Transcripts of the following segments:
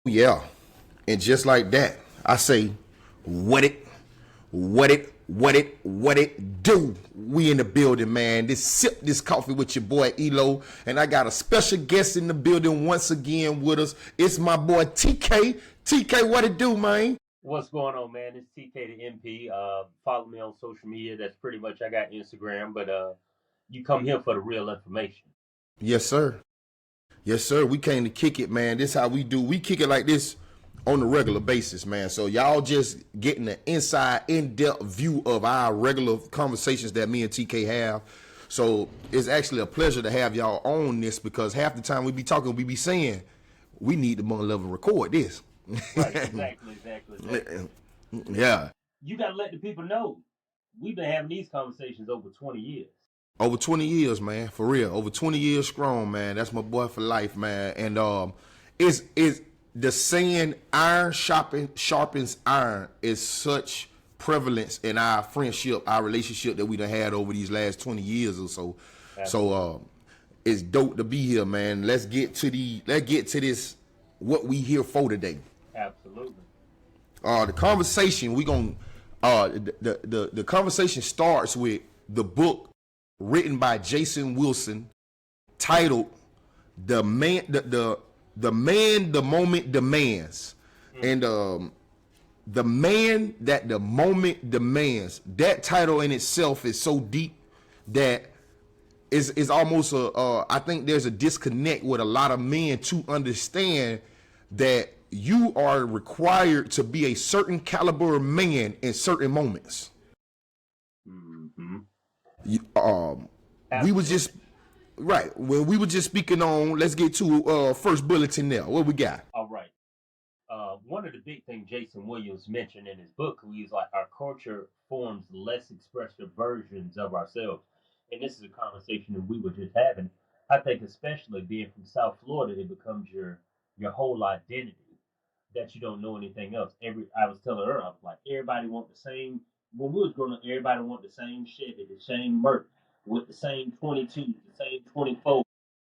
Yeah, and just like that, I say, what it do? We in the building, man. This sip this coffee with your boy ELOOO, and I got a special guest in the building once again with us. It's my boy TK. TK, what it do, man? What's going on, man? It's TK the MP. Follow me on social media. That's pretty much I got Instagram, but you come here for the real information. Yes, sir. Yes, sir. We came to kick it, man. This how we do. We kick it like this on a regular basis, man. So y'all just getting an inside, in-depth view of our regular conversations that me and TK have. So it's actually a pleasure to have y'all on this because half the time we be talking, we be saying we need to level record this. Right, exactly. Yeah. You got to let the people know we've been having these conversations over 20 years. Over 20 years, man, for real. Over 20 years strong, man. That's my boy for life, man. And is the saying iron sharpens iron is such prevalence in our friendship, our relationship that we done had over these last 20 years or so. Absolutely. So it's dope to be here, man. Let's get to this what we here for today. Absolutely. The conversation the conversation starts with the book written by Jason Wilson, titled "The Man, the Man, the Moment Demands," and the man that the moment demands. That title in itself is so deep that is almost I think there's a disconnect with a lot of men to understand that you are required to be a certain caliber of man in certain moments. Mm-hmm. We was just right when we were just speaking on. Let's get to first bulletin now. What we got? All right. One of the big things Jason Williams mentioned in his book, he's like, our culture forms less expressive versions of ourselves, and this is a conversation that we were just having. I think, especially being from South Florida, it becomes your whole identity that you don't know anything else. I was telling her, I was like, everybody want the same. When we was growing up, everybody want the same Chevy, the same Merc, with the same 22, the same 24.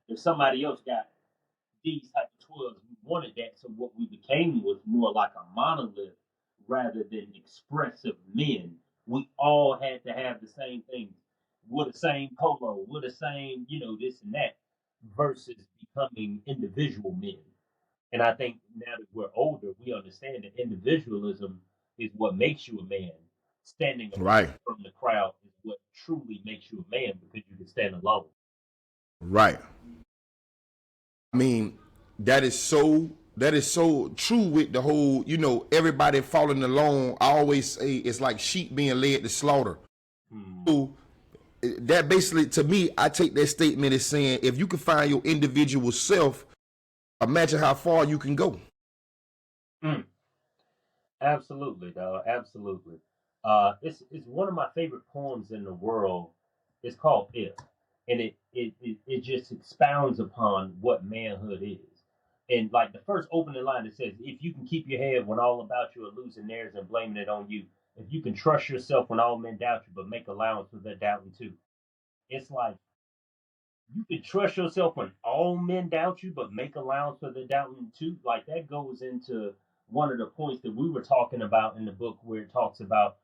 If somebody else got these type of 12s, we wanted that. So what we became was more like a monolith rather than expressive men. We all had to have the same things, with the same polo, with the same, this and that, versus becoming individual men. And I think now that we're older, we understand that individualism is what makes you a man. Standing apart Right. from the crowd is what truly makes you a man, because you can stand alone. Right. I mean, that is so true with the whole, everybody following along. I always say it's like sheep being led to slaughter. So that basically, to me, I take that statement as saying, if you can find your individual self, imagine how far you can go. Absolutely, dog. Absolutely. It's one of my favorite poems in the world. It's called "If," and it just expounds upon what manhood is. And like the first opening line, it says, "If you can keep your head when all about you are losing theirs and blaming it on you, if you can trust yourself when all men doubt you, but make allowance for their doubting too." It's like you can trust yourself when all men doubt you, but make allowance for their doubting too. Like that goes into one of the points that we were talking about in the book, where it talks about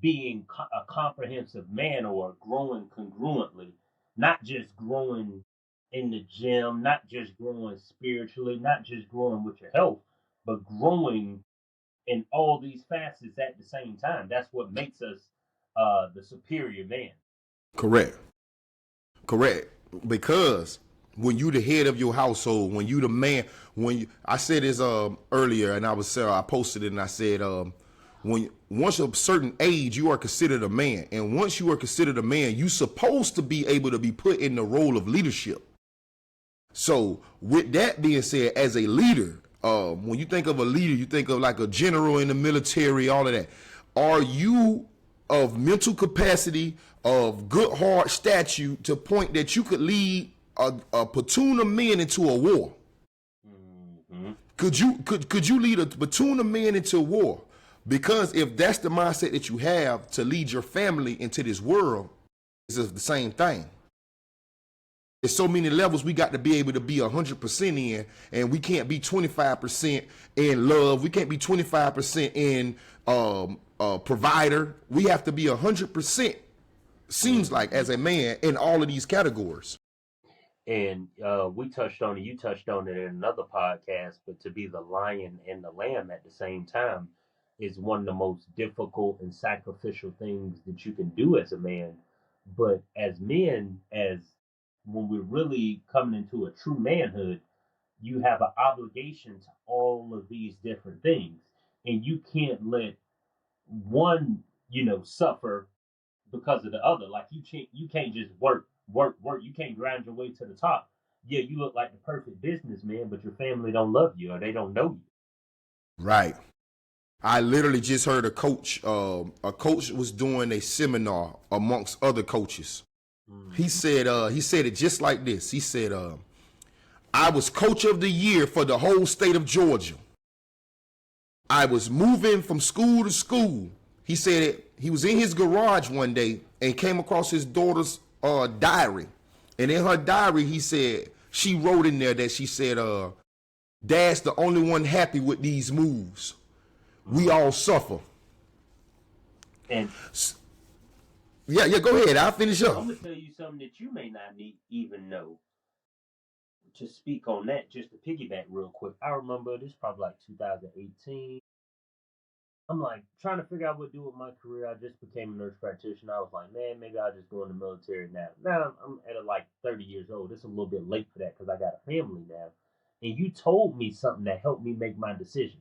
being a comprehensive man, or growing congruently, not just growing in the gym, not just growing spiritually, not just growing with your health, but growing in all these facets at the same time. That's what makes us the superior man. Correct. Correct. Because when you the head of your household, when you the man, I said this earlier, and I posted it, and I said when once a certain age, you are considered a man, and once you are considered a man, you supposed to be able to be put in the role of leadership. So with that being said, as a leader, when you think of a leader, you think of like a general in the military, all of that. Are you of mental capacity, of good hard statue, to point that you could lead a platoon of men into a war? Mm-hmm. Could you lead a platoon of men into a war? Because if that's the mindset that you have to lead your family into this world, it's the same thing. There's so many levels we got to be able to be 100% in, and we can't be 25% in love. We can't be 25% in provider. We have to be 100%. Seems like as a man in all of these categories. And we touched on it, you touched on it in another podcast, but to be the lion and the lamb at the same time is one of the most difficult and sacrificial things that you can do as a man. But as men, as when we're really coming into a true manhood, you have an obligation to all of these different things. And you can't let one, suffer because of the other. Like you can't just work. You can't grind your way to the top. Yeah, you look like the perfect businessman, but your family don't love you or they don't know you. Right. I literally just heard a coach. A coach was doing a seminar amongst other coaches. He said it just like this. He said, I was coach of the year for the whole state of Georgia. I was moving from school to school. He said it, he was in his garage one day and came across his daughter's diary. And in her diary, he said, she wrote in there that she said, Dad's the only one happy with these moves. We all suffer. And yeah, go ahead. I'll finish up. I'm gonna tell you something that you may not even know. To speak on that, just to piggyback real quick, I remember this probably like 2018. I'm like trying to figure out what to do with my career. I just became a nurse practitioner. I was like, man, maybe I'll just go in the military now. Now I'm at like 30 years old. It's a little bit late for that because I got a family now. And you told me something that helped me make my decision.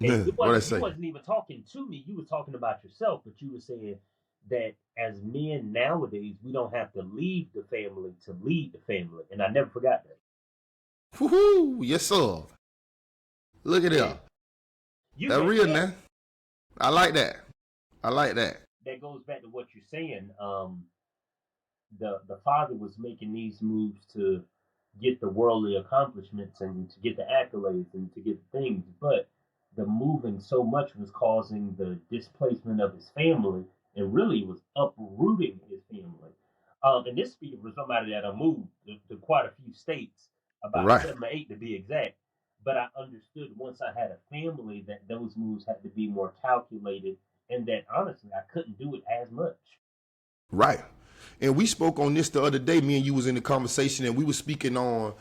And What I say? you wasn't even talking to me. You were talking about yourself, but you were saying that as men nowadays, we don't have to leave the family to lead the family. And I never forgot that. Woohoo! Yes, sir. Look at that. That's real, man. I like that. I like that. That goes back to what you're saying. The father was making these moves to get the worldly accomplishments and to get the accolades and to get the things, but the moving so much was causing the displacement of his family and really was uprooting his family. And this speaking for somebody that moved to quite a few states, about Right. 7 or 8 to be exact. But I understood once I had a family that those moves had to be more calculated, and that honestly I couldn't do it as much. Right. And we spoke on this the other day. Me and you was in the conversation, and we were speaking on,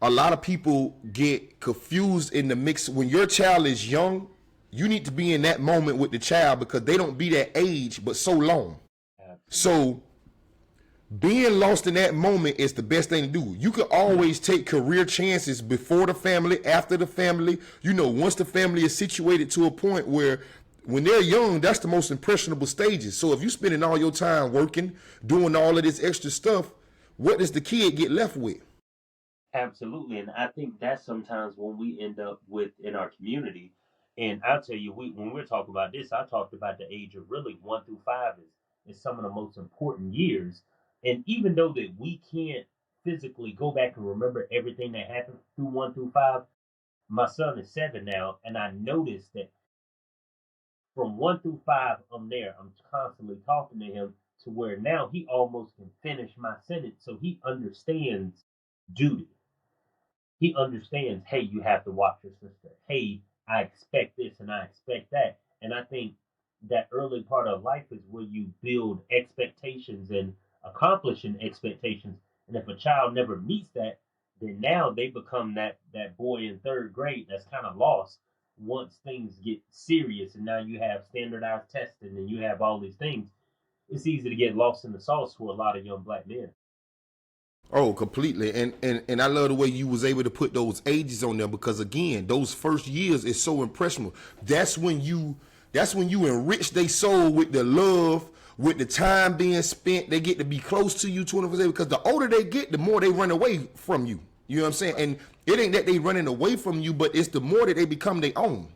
a lot of people get confused in the mix. When your child is young, you need to be in that moment with the child because they don't be that age but so long. Absolutely. So being lost in that moment is the best thing to do. You can always take career chances before the family, after the family. Once the family is situated to a point where when they're young, that's the most impressionable stages. So if you're spending all your time working, doing all of this extra stuff, what does the kid get left with? Absolutely, and I think that's sometimes when we end up with in our community. And I'll tell you, when we're talking about this, I talked about the age of really 1 through 5 is some of the most important years. And even though that we can't physically go back and remember everything that happened through 1 through 5, my son is 7 now, and I noticed that from 1 through 5, I'm there. I'm constantly talking to him to where now he almost can finish my sentence, so he understands duty. He understands, hey, you have to watch your sister. Hey, I expect this and I expect that. And I think that early part of life is where you build expectations and accomplishing expectations. And if a child never meets that, then now they become that boy in 3rd grade that's kind of lost once things get serious. And now you have standardized testing and you have all these things. It's easy to get lost in the sauce for a lot of young black men. Oh, completely. And I love the way you was able to put those ages on there because again, those first years is so impressionable. That's when you enrich their soul with the love, with the time being spent. They get to be close to you 24/7 because the older they get, the more they run away from you. You know what I'm saying? And it ain't that they running away from you, but it's the more that they become their own.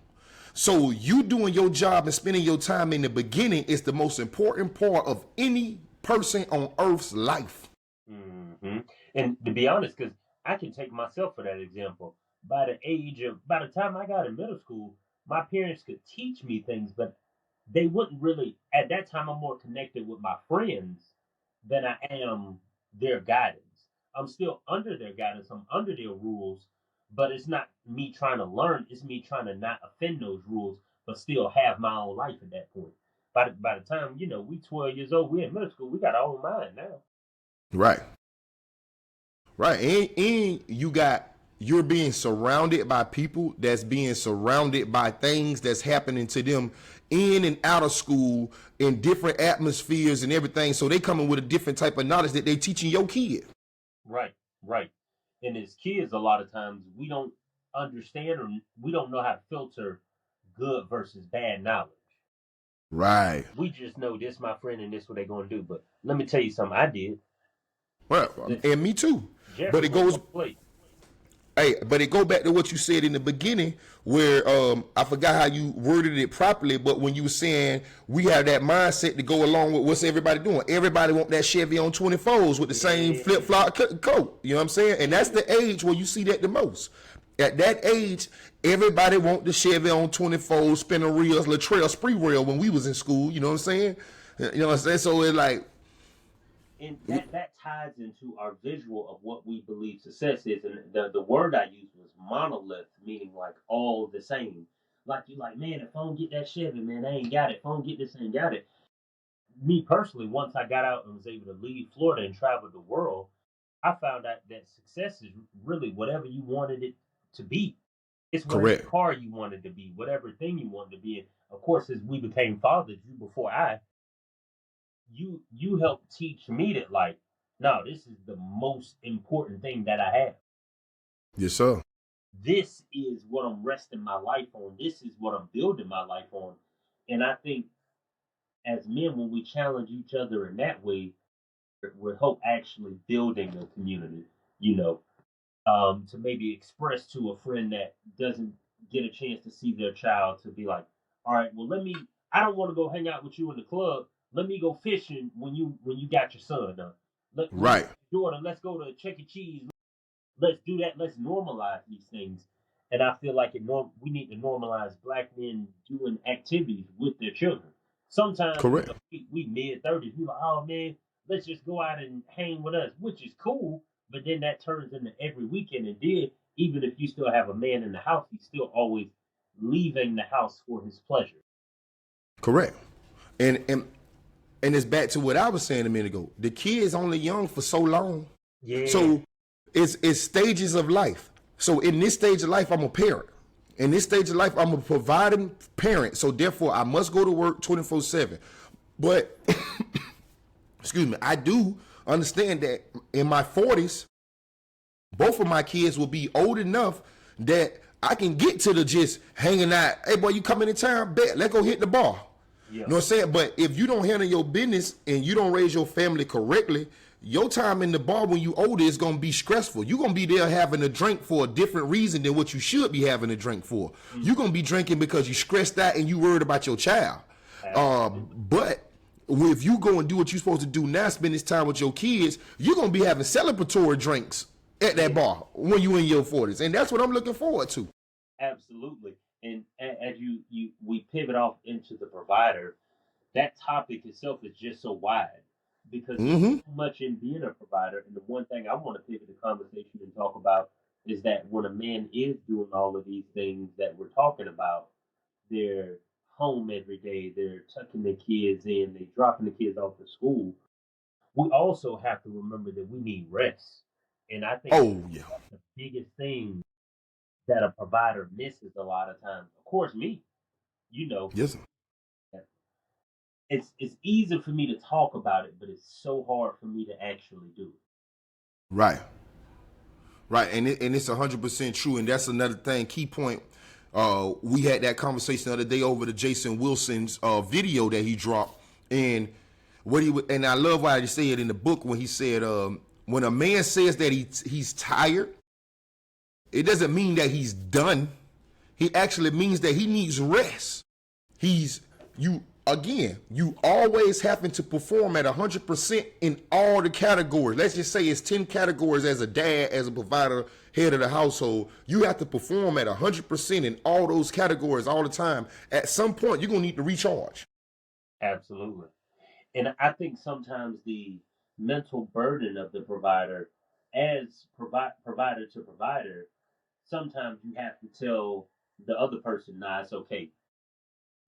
So you doing your job and spending your time in the beginning is the most important part of any person on earth's life. Mm-hmm. And to be honest, because I can take myself for that example. By the time I got in middle school, my parents could teach me things, but they wouldn't really. At that time, I'm more connected with my friends than I am their guidance. I'm still under their guidance. I'm under their rules, but it's not me trying to learn. It's me trying to not offend those rules, but still have my own life at that point. By the time, you know, we 12 years old, we're in middle school, we got our own mind now. Right. Right. And you're being surrounded by people that's being surrounded by things that's happening to them in and out of school in different atmospheres and everything. So they coming with a different type of knowledge that they teaching your kid. Right, right. And as kids, a lot of times we don't understand or we don't know how to filter good versus bad knowledge. Right. We just know this my friend and this what they're gonna do. But let me tell you something I did. Well, and me too. Jeffrey But it goes play. Hey, but it go back to what you said in the beginning, where I forgot how you worded it properly, but when you were saying we have that mindset to go along with what's everybody doing. Everybody want that Chevy on 24s with the same flip flop coat. You know what I'm saying? And that's the age where you see that the most. At that age, everybody want the Chevy on 24s, spinner reels, Latrell spree reel when we was in school. You know what I'm saying? You know what I'm saying? So it's like, And that ties into our visual of what we believe success is. And the word I used was monolith, meaning like all the same. Like you like, man, if I don't get that Chevy, man, I ain't got it. If I don't get this, I ain't got it. Me personally, once I got out and was able to leave Florida and travel the world, I found out that success is really whatever you wanted it to be. It's whatever correct. car you wanted to be, whatever thing you wanted to be. And of course, as we became fathers, you before I, you helped teach me that like, no, this is the most important thing that I have. Yes, sir. This is what I'm resting my life on. This is what I'm building my life on. And I think as men, when we challenge each other in that way, we're hope actually building a community, you know, to maybe express to a friend that doesn't get a chance to see their child to be like, all right, well, I don't want to go hang out with you in the club. Let me go fishing when you got your son done. When you Right. got your daughter, let's go to Chuck E. Cheese. Let's do that. Let's normalize these things. And I feel like we need to normalize black men doing activities with their children. Sometimes you Correct. know, we mid-30s, we like, oh man, let's just go out and hang with us, which is cool. But then that turns into every weekend. And then even if you still have a man in the house, he's still always leaving the house for his pleasure. Correct. And and it's back to what I was saying a minute ago. The kid's only young for so long. Yeah. So it's stages of life. So in this stage of life, I'm a parent. In this stage of life, I'm a providing parent. So therefore, I must go to work 24/7. But excuse me, I do understand that in my 40s, both of my kids will be old enough that I can get to the just hanging out. Hey, boy, you coming in town? Bet. Let's go hit the bar. Yeah. You know what I'm saying? But if you don't handle your business and you don't raise your family correctly, your time in the bar when you older is going to be stressful. You're going to be there having a drink for a different reason than what you should be having a drink for. Mm-hmm. You're going to be drinking because you stressed out and you worried about your child. But if you go and do what you're supposed to do now, spend this time with your kids, you're going to be having celebratory drinks at that bar when you in your 40s. And that's what I'm looking forward to. Absolutely. And as we pivot off into the provider, that topic itself is just so wide because there's so much in being a provider. And the one thing I want to pivot the conversation and talk about is that when a man is doing all of these things that we're talking about, they're home every day, they're tucking the kids in, they're dropping the kids off to school. We also have to remember that we need rest. And I think that's the biggest thing that a provider misses a lot of times. Of course, me, you know. Yes. It's easy for me to talk about it, but it's so hard for me to actually do it. Right. Right. And it's 100% true. And that's another thing, key point. We had that conversation the other day over the Jason Wilson's video that he dropped. And and I love why he said in the book when he said, when a man says that he's tired, it doesn't mean that he's done. He actually means that he needs rest. You always having to perform at 100% in all the categories. Let's just say it's 10 categories as a dad, as a provider, head of the household. You have to perform at 100% in all those categories all the time. At some point, you're going to need to recharge. Absolutely. And I think sometimes the mental burden of the provider as provider to provider. Sometimes you have to tell the other person, nah, it's okay.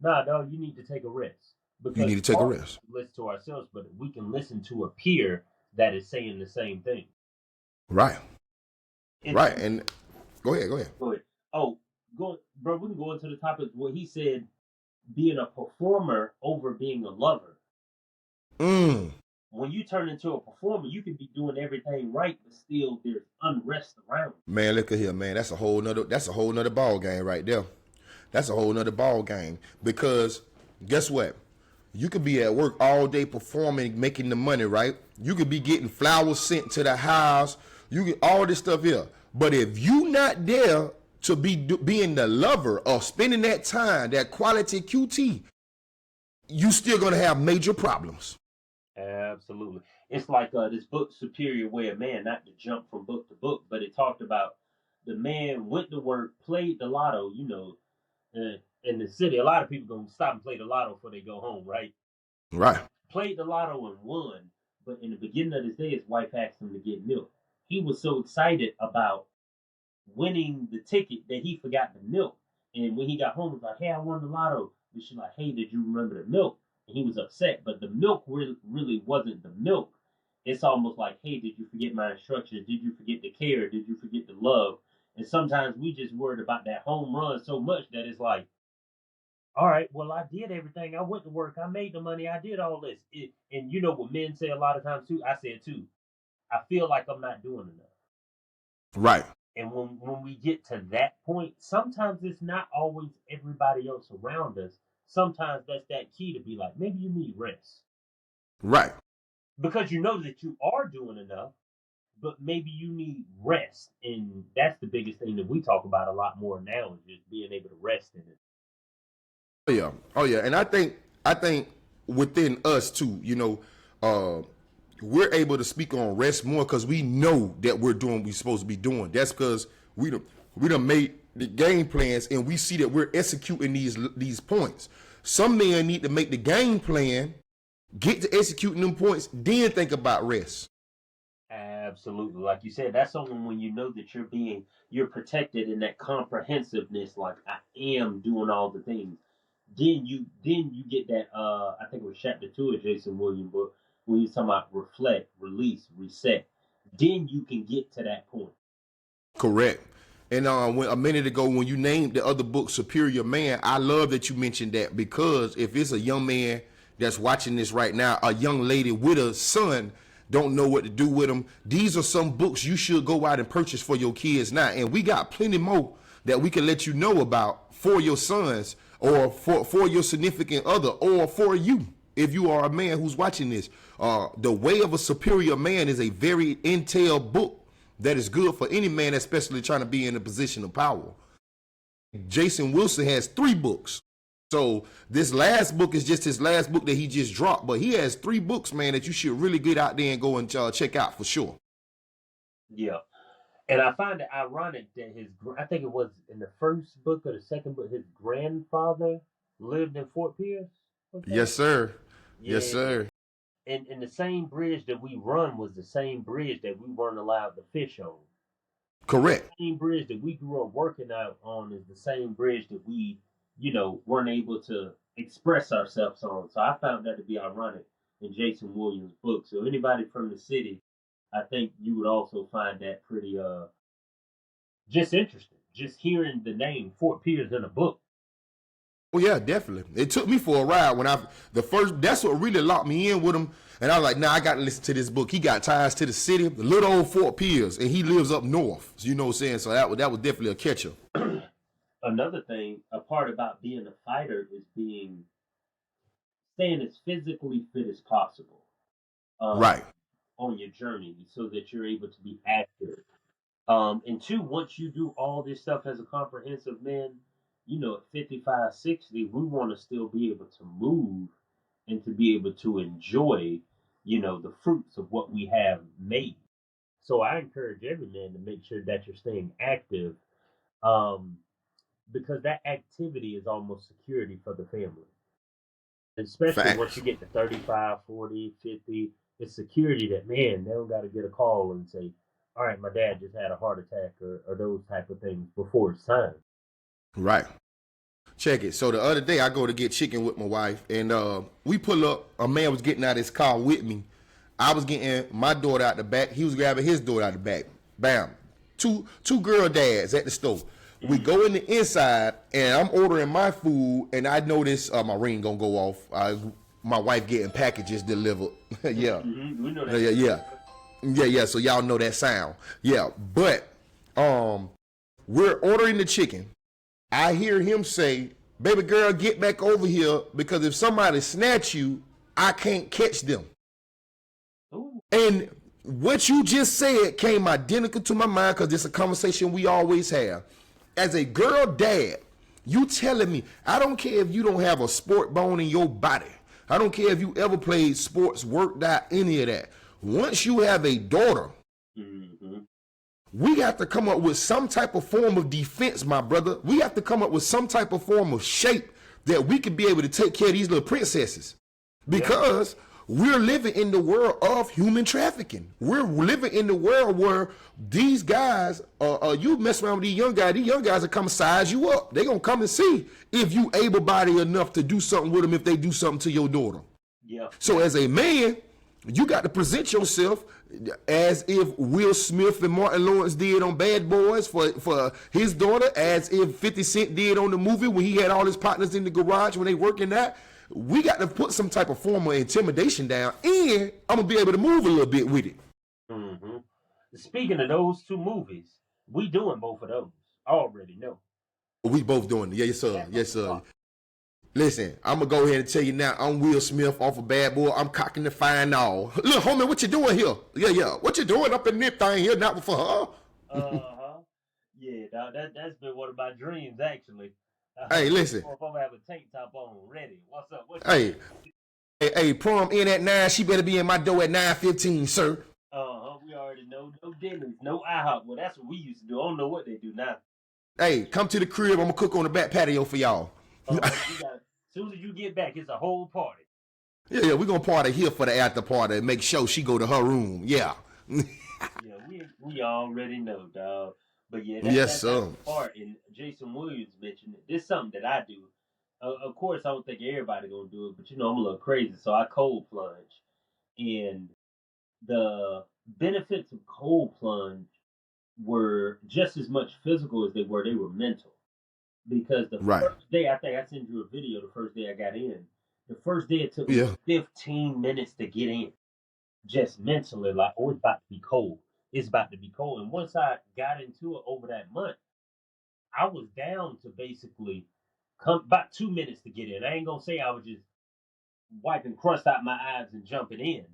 Nah, no, you need to take a rest. You Because need to take a all rest. we listen to ourselves, but we can listen to a peer that is saying the same thing. Right. And Right. And go ahead. go ahead. Oh, bro, we can go into the topic where he said being a performer over being a lover. Mm. When you turn into a performer, you can be doing everything right, but still there's unrest around. Man, look at here, man. That's a whole nother ball game right there. That's a whole nother ball game. Because guess what? You could be at work all day performing, making the money, right? You could be getting flowers sent to the house. You get all this stuff here. But if you not there to be being the lover or spending that time, that quality QT, you still gonna have major problems. Absolutely. It's like this book, Superior Way of Man, not to jump from book to book, but it talked about the man went to work, played the lotto, in the city. A lot of people going to stop and play the lotto before they go home, right? Right. Played the lotto and won, but in the beginning of his day, his wife asked him to get milk. He was so excited about winning the ticket that he forgot the milk. And when he got home, he was like, "Hey, I won the lotto." And she's like, "Hey, did you remember the milk?" And he was upset, but the milk really wasn't the milk. It's almost like, "Hey, did you forget my instructions? Did you forget the care? Did you forget the love?" And sometimes we just worried about that home run so much that it's like, all right, well, I did everything. I went to work. I made the money. I did all this. And you know what men say a lot of times too? I said too, I feel like I'm not doing enough. Right. And when we get to that point, sometimes it's not always everybody else around us. Sometimes that's that key to be like, maybe you need rest. Right. Because you know that you are doing enough, but maybe you need rest. And that's the biggest thing that we talk about a lot more now is just being able to rest in it. Oh yeah. Oh yeah. And I think within us too, we're able to speak on rest more because we know that we're doing what we're supposed to be doing. That's because we done made the game plans and we see that we're executing these points. Some men need to make the game plan, get to executing them points, then think about rest. Absolutely. Like you said, that's only when you know that you're protected in that comprehensiveness, like I am doing all the things. Then you get that I think it was chapter 2 of Jason Williams book when he's talking about reflect, release, reset. Then you can get to that point. Correct. And a minute ago, when you named the other book, Superior Man, I love that you mentioned that because if it's a young man that's watching this right now, a young lady with a son, don't know what to do with them, these are some books you should go out and purchase for your kids now. And we got plenty more that we can let you know about for your sons or for your significant other or for you. If you are a man who's watching this, The Way of a Superior Man is a very entailed book that is good for any man, especially trying to be in a position of power. Jason Wilson has 3 books. So this last book is just his last book that he just dropped, but he has 3 books, man, that you should really get out there and go and check out for sure. Yeah. And I find it ironic that I think it was in the first book or the second book, his grandfather lived in Fort Pierce. Was that? Yes, sir. Yes, Yeah. sir. And the same bridge that we run was the same bridge that we weren't allowed to fish on. Correct. The same bridge that we grew up working out on is the same bridge that we, weren't able to express ourselves on. So I found that to be ironic in Jason Williams' book. So anybody from the city, I think you would also find that pretty just interesting. Just hearing the name Fort Pierce in a book. Oh yeah, definitely. It took me for a ride when that's what really locked me in with him. And I was like, nah, I got to listen to this book. He got ties to the city, the little old Fort Pierce, and he lives up north. So, you know what I'm saying? So that was definitely a catcher. Another thing, a part about being a fighter is staying as physically fit as possible. Um, Right. on your journey so that you're able to be accurate. And two, once you do all this stuff as a comprehensive man, at 55, 60, we want to still be able to move and to be able to enjoy, the fruits of what we have made. So I encourage every man to make sure that you're staying active um, because that activity is almost security for the family. Especially once you Facts. get to 35, 40, 50. it's security that, man, they don't got to get a call and say, all right, my dad just had a heart attack or those type of things before it's time. Right. Check it. So the other day I go to get chicken with my wife, and we pull up. A man was getting out of his car with me. I was getting my daughter out the back. He was grabbing his daughter out the back. Bam. Two girl dads at the store. We go in the inside, and I'm ordering my food, and I notice my ring gonna go off. My wife getting packages delivered. Yeah. We know that. Yeah. So y'all know that sound. Yeah. But we're ordering the chicken. I hear him say, "Baby girl, get back over here, because if somebody snatch you, I can't catch them." Ooh. And what you just said came identical to my mind, because it's a conversation we always have. As a girl dad, you telling me, I don't care if you don't have a sport bone in your body. I don't care if you ever played sports, worked out, any of that. Once you have a daughter, we have to come up with some type of form of defense, my brother. We have to come up with some type of form of shape that we can be able to take care of these little princesses. Because we're living in the world of human trafficking. We're living in the world where these guys, you mess around with these young guys are come size you up. They're going to come and see if you able-bodied enough to do something with them if they do something to your daughter. Yeah. So as a man, you got to present yourself as if Will Smith and Martin Lawrence did on Bad Boys for his daughter, as if 50 Cent did on the movie when he had all his partners in the garage when they working that. We got to put some type of form of intimidation down, and I'm going to be able to move a little bit with it. Speaking of those two movies, we doing both of those. I already know. We both doing it. Yes, sir. Yes, sir. Listen, I'm going to go ahead and tell you now, I'm Will Smith off of Bad Boy. I'm cocking the fire now. Look, homie, what you doing here? Yeah. What you doing up in this thing here, not for her? Yeah, dog, that's been one of my dreams, actually. Hey, listen. If I'm have a tank top on, ready. What's up? Hey, prom in at 9. She better be in my door at 9:15, sir. We already know. No dinners, no IHOP. Well, that's what we used to do. I don't know what they do now. Hey, come to the crib. I'm going to cook on the back patio for y'all. As soon as you get back, it's a whole party. Yeah, we're going to party here for the after party and make sure she go to her room. Yeah. Yeah, we already know, dog. But yeah, that's the part. And Jason Williams mentioned it. This is something that I do. Of course, I don't think everybody gonna do it, but I'm a little crazy, so I cold plunge. And the benefits of cold plunge were just as much physical as they were mental. Because the first day, I think I sent you a video. The first day I got in, the first day it took me 15 minutes to get in, just mentally, like, oh, it's about to be cold. It's about to be cold. And once I got into it over that month, I was down to basically about 2 minutes to get in. I ain't gonna say I was just wiping crust out my eyes and jumping in.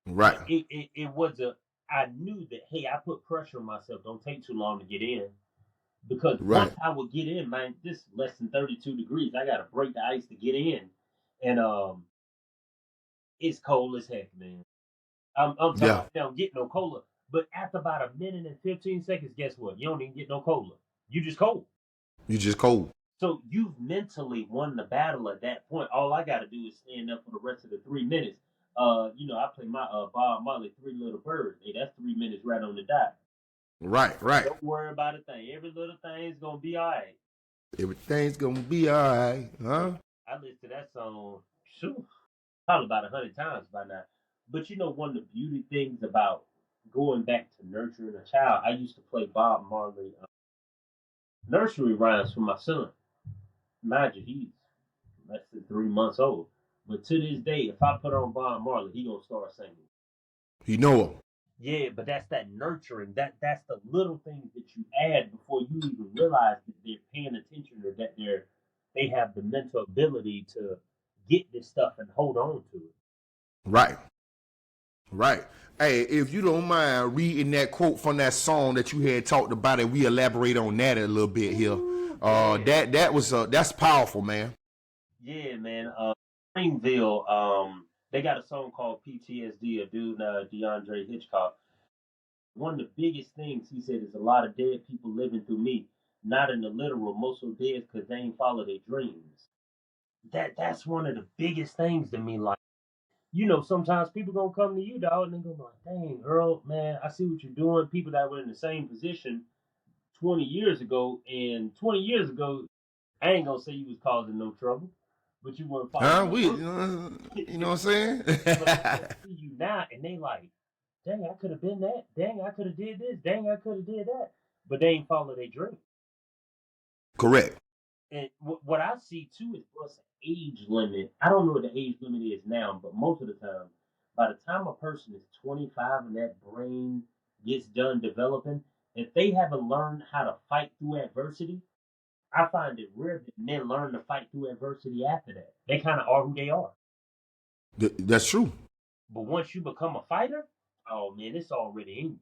Right. It was I knew that, hey, I put pressure on myself. Don't take too long to get in. Because once I would get in, man, this less than 32 degrees. I gotta break the ice to get in. And it's cold as heck, man. I'm talking about, don't get no cola. But after about a minute and 15 seconds, guess what? You don't even get no cola. You just cold. So you've mentally won the battle at that point. All I got to do is stand up for the rest of the 3 minutes. I play my Bob Marley, Three Little Birds. Hey, that's 3 minutes right on the dot. Right. Don't worry about a thing. Every little thing's gonna be all right. Everything's gonna be all right, huh? I listened to that song, probably about 100 times by now. But one of the beauty things about going back to nurturing a child, I used to play Bob Marley nursery rhymes for my son. Mind you, he's less than 3 months old. But to this day, if I put on Bob Marley, he gonna start singing. You know him. Yeah, but that's that nurturing. That's the little things that you add before you even realize that they're paying attention or that they have the mental ability to get this stuff and hold on to it. Right. Hey, if you don't mind reading that quote from that song that you had talked about, and we elaborate on that a little bit here. That's powerful, man. Yeah, man. Springville, they got a song called PTSD, a dude, DeAndre Hitchcock. One of the biggest things he said is a lot of dead people living through me, not in the literal, most of dead because they ain't follow their dreams. That's one of the biggest things to me. Like, you know, sometimes people gonna come to you, dog, and they go like, "Dang, Earl, man, I see what you're doing." People that were in the same position 20 years ago, and 20 years ago, I ain't gonna say you was causing no trouble, but you weren't following Huh? no We, rules. you know what I'm saying? But they see you now, and they like, "Dang, I could have been that. Dang, I could have did this. Dang, I could have did that." But they ain't follow their dream. Correct. And what I see too is plus age limit. I don't know what the age limit is now, but most of the time, by the time a person is 25 and that brain gets done developing, if they haven't learned how to fight through adversity, I find it rare that men learn to fight through adversity after that. They kind of are who they are. That's true. But once you become a fighter, oh man, it's already in you.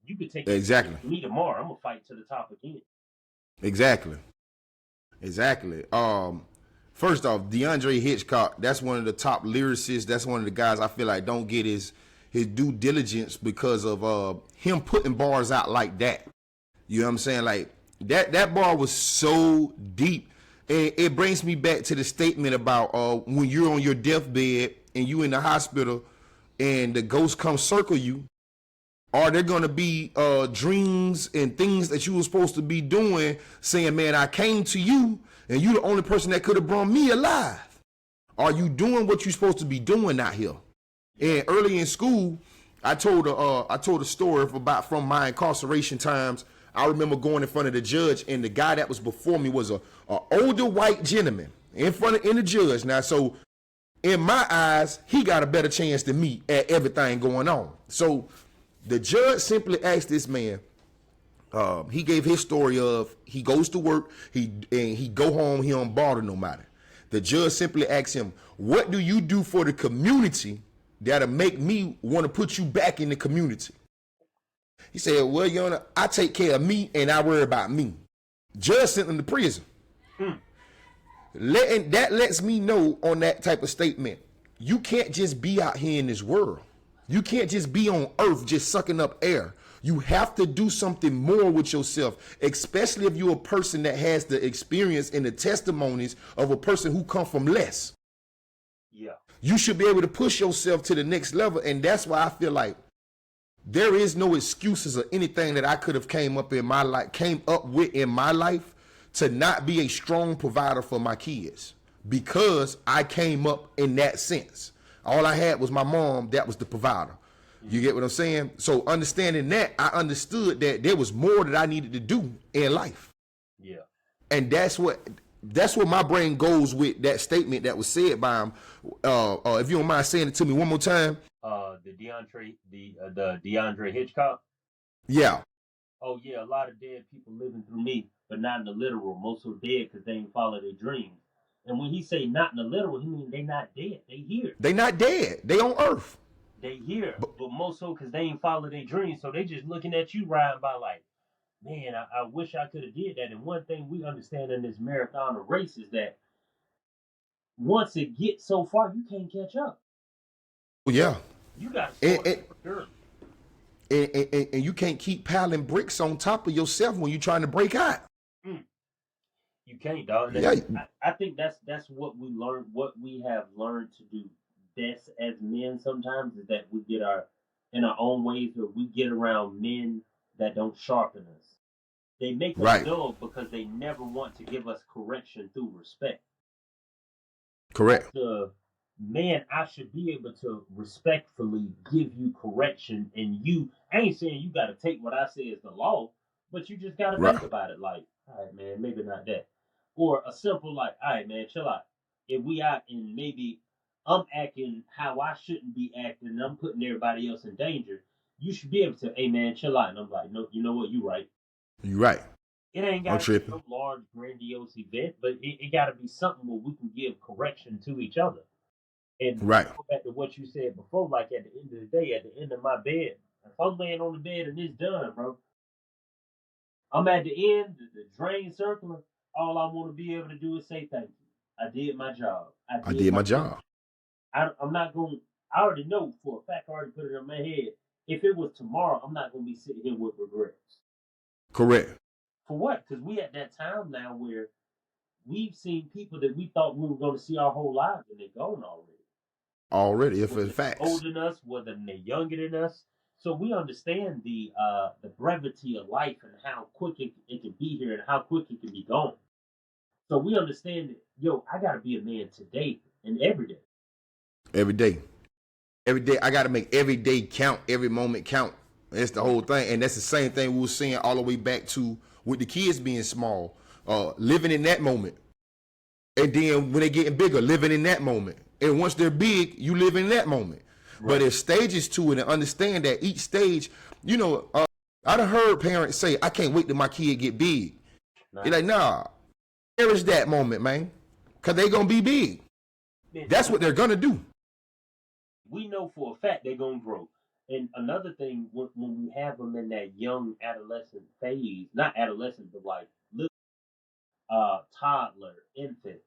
You could take it Exactly. to me tomorrow. I'm gonna fight to the top again. Exactly. Exactly. First off, DeAndre Hitchcock, that's one of the top lyricists. That's one of the guys I feel like don't get his due diligence because of him putting bars out like that. You know what I'm saying? Like that bar was so deep. And it brings me back to the statement about when you're on your deathbed and you in the hospital and the ghost comes circle you, are there going to be dreams and things that you were supposed to be doing saying, man, I came to you and you the only person that could have brought me alive? Are you doing what you're supposed to be doing out here? And early in school, I told a story from my incarceration times. I remember going in front of the judge, and the guy that was before me was a older white gentleman in the judge. Now, so in my eyes, he got a better chance than me at everything going on. So the judge simply asked this man. He gave his story of he goes to work, he go home, he don't bother nobody. The judge simply asked him, "What do you do for the community that'll make me want to put you back in the community?" He said, "Well, Your Honor, I take care of me and I worry about me." Judge sent him to prison. Mm. That lets me know on that type of statement, you can't just be out here in this world. You can't just be on earth just sucking up air. You have to do something more with yourself, especially if you're a person that has the experience and the testimonies of a person who come from less. Yeah. You should be able to push yourself to the next level, and that's why I feel like there is no excuses or anything that I could have came up with in my life to not be a strong provider for my kids, because I came up in that sense. All I had was my mom that was the provider. You get what I'm saying? So understanding that, I understood that there was more that I needed to do in life. Yeah. And that's what my brain goes with that statement that was said by him. If you don't mind saying it to me one more time. The DeAndre Hitchcock. Yeah. Oh yeah, a lot of dead people living through me, but not in the literal. Most are dead because they ain't follow their dreams. And when he say not in the literal, he mean they not dead. They here. They not dead. They on earth. They here. But most so because they ain't follow their dreams. So they just looking at you riding by like, man, I wish I could have did that. And one thing we understand in this marathon of race is that once it gets so far, you can't catch up. Yeah. You got to And, start and, early. and you can't keep piling bricks on top of yourself when you're trying to break out. Mm. You can't, dog. Yeah. I think that's what we learn. What we have learned to do best as men sometimes is that we get in our own ways, where we get around men that don't sharpen us. They make us Right. dull because they never want to give us correction through respect. As Correct. a man, I should be able to respectfully give you correction, and I ain't saying you got to take what I say as the law, but you just got to think Right. about it like, all right, man, maybe not that. Or a simple like, all right, man, chill out. If we out and maybe I'm acting how I shouldn't be acting and I'm putting everybody else in danger, you should be able to, hey, man, chill out. And I'm like, no, you know what, you right. You right. It ain't I'm got to be tripping. no large, grandiose event, but it got to be something where we can give correction to each other. And Right. go back to what you said before, like at the end of the day, at the end of my bed, if I'm laying on the bed and it's done, bro, I'm at the end, the drain circling. All I want to be able to do is say thank you. I did my job. I I did did my my job. job. I'm not going. I already know for a fact. I already put it in my head. If it was tomorrow, I'm not going to be sitting here with regrets. Correct. For what? Because we at that time now where we've seen people that we thought we were going to see our whole lives, and they're gone already. Already, if whether it's they're facts. older than us, whether they're younger than us. So we understand the brevity of life and how quick it can be here and how quick it can be gone. So we understand that, yo, I gotta be a man today and every day. Every day. Every day. I got to make every day count, every moment count. That's the whole thing. And that's the same thing we were seeing all the way back to with the kids being small, living in that moment. And then when they're getting bigger, living in that moment. And once they're big, you live in that moment. Right. But there's stages to it, and understand that each stage, you know, I done heard parents say, I can't wait till my kid get big. Nice. You're like, nah, cherish that moment, man. Because they're going to be big. That's what they're going to do. We know for a fact they're going to grow. And another thing, when we have them in that young adolescent phase, not adolescent, but like little toddler, infant,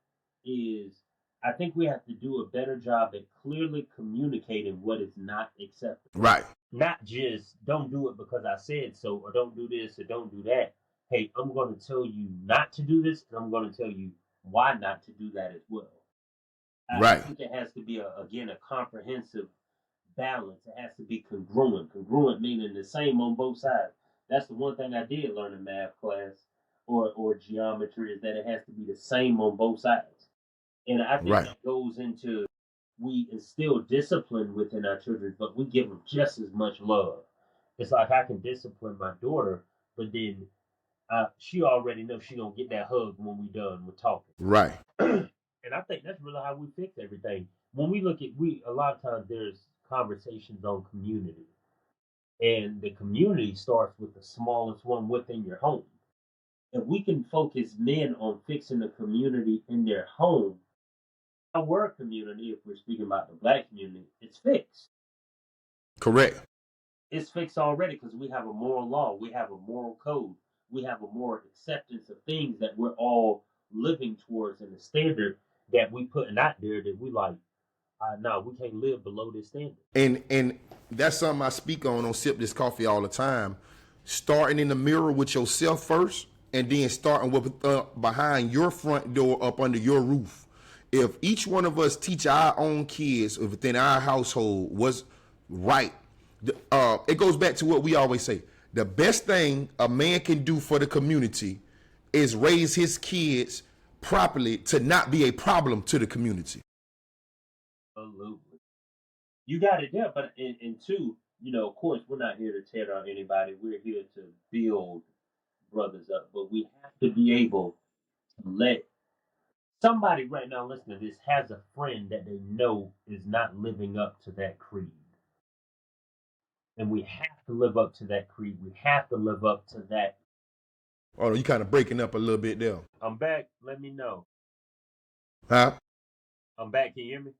is I think we have to do a better job at clearly communicating what is not acceptable. Right. Not just don't do it because I said so, or don't do this, or don't do that. Hey, I'm going to tell you not to do this, and I'm going to tell you why not to do that as well. Right. I think it has to be, a comprehensive balance. It has to be congruent. Congruent meaning the same on both sides. That's the one thing I did learn in math class or geometry, is that it has to be the same on both sides. And I think that goes into, we instill discipline within our children, but we give them just as much love. It's like I can discipline my daughter, but then she already knows she gonna get that hug when we done with talking. Right. And I think that's really how we fix everything. When we look at, a lot of times there's conversations on community. And the community starts with the smallest one within your home. If we can focus men on fixing the community in their home, our community, if we're speaking about the Black community, it's fixed. Correct. It's fixed already because we have a moral law. We have a moral code. We have a moral acceptance of things that we're all living towards, and the standard that we putting out there that we like, no, we can't live below this standard. And that's something I speak on Sip This Coffee all the time. Starting in the mirror with yourself first, and then starting with behind your front door up under your roof. If each one of us teach our own kids within our household what's right, it goes back to what we always say. The best thing a man can do for the community is raise his kids properly to not be a problem to the community. Absolutely. You got it there, but and two, of course, we're not here to tear down anybody. We're here to build brothers up, but we have to be able to let somebody right now listening to this has a friend that they know is not living up to that creed. And we have to live up to that creed. We have to live up to that. Oh, you kind of breaking up a little bit there. I'm back. Let me know. Huh? I'm back. Can you hear me?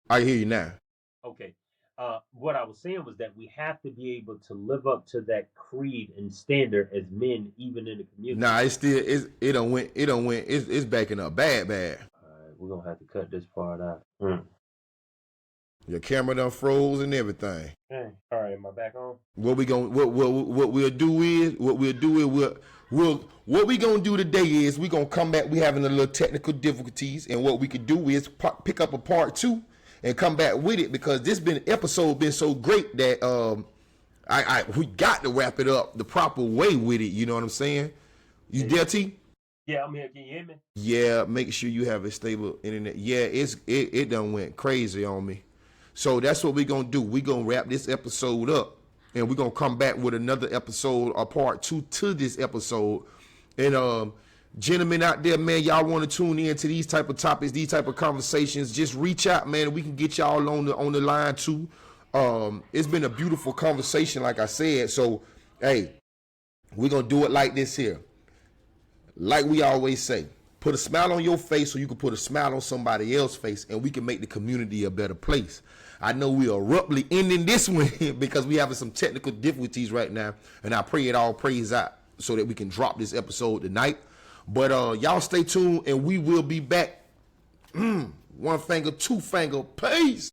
I hear you now. Okay. What I was saying was that we have to be able to live up to that creed and standard as men, even in the community. Nah, it don't went. It's backing up bad. All right, we're gonna have to cut this part out. Your camera done froze and everything. All right, am I back on? What we'll do is what we gonna do today is we gonna come back. We having a little technical difficulties, and what we could do is pick up a part 2 and come back with it, because this episode been so great that we got to wrap it up the proper way with it. You know what I'm saying? You there, T? Yeah, I'm here. Can you hear me? Yeah, make sure you have a stable internet. Yeah, it done went crazy on me. So that's what we're going to do. We're going to wrap this episode up, and we're going to come back with another episode or part 2 to this episode. And gentlemen out there, man, y'all want to tune in to these type of topics, these type of conversations, just reach out, man. We can get y'all on the line too. It's been a beautiful conversation, like I said. So, hey, we're going to do it like this here. Like we always say, put a smile on your face so you can put a smile on somebody else's face, and we can make the community a better place. I know we are abruptly ending this one because we having some technical difficulties right now, and I pray it all prays out so that we can drop this episode tonight. But y'all stay tuned, and we will be back. One finger, two finger, peace.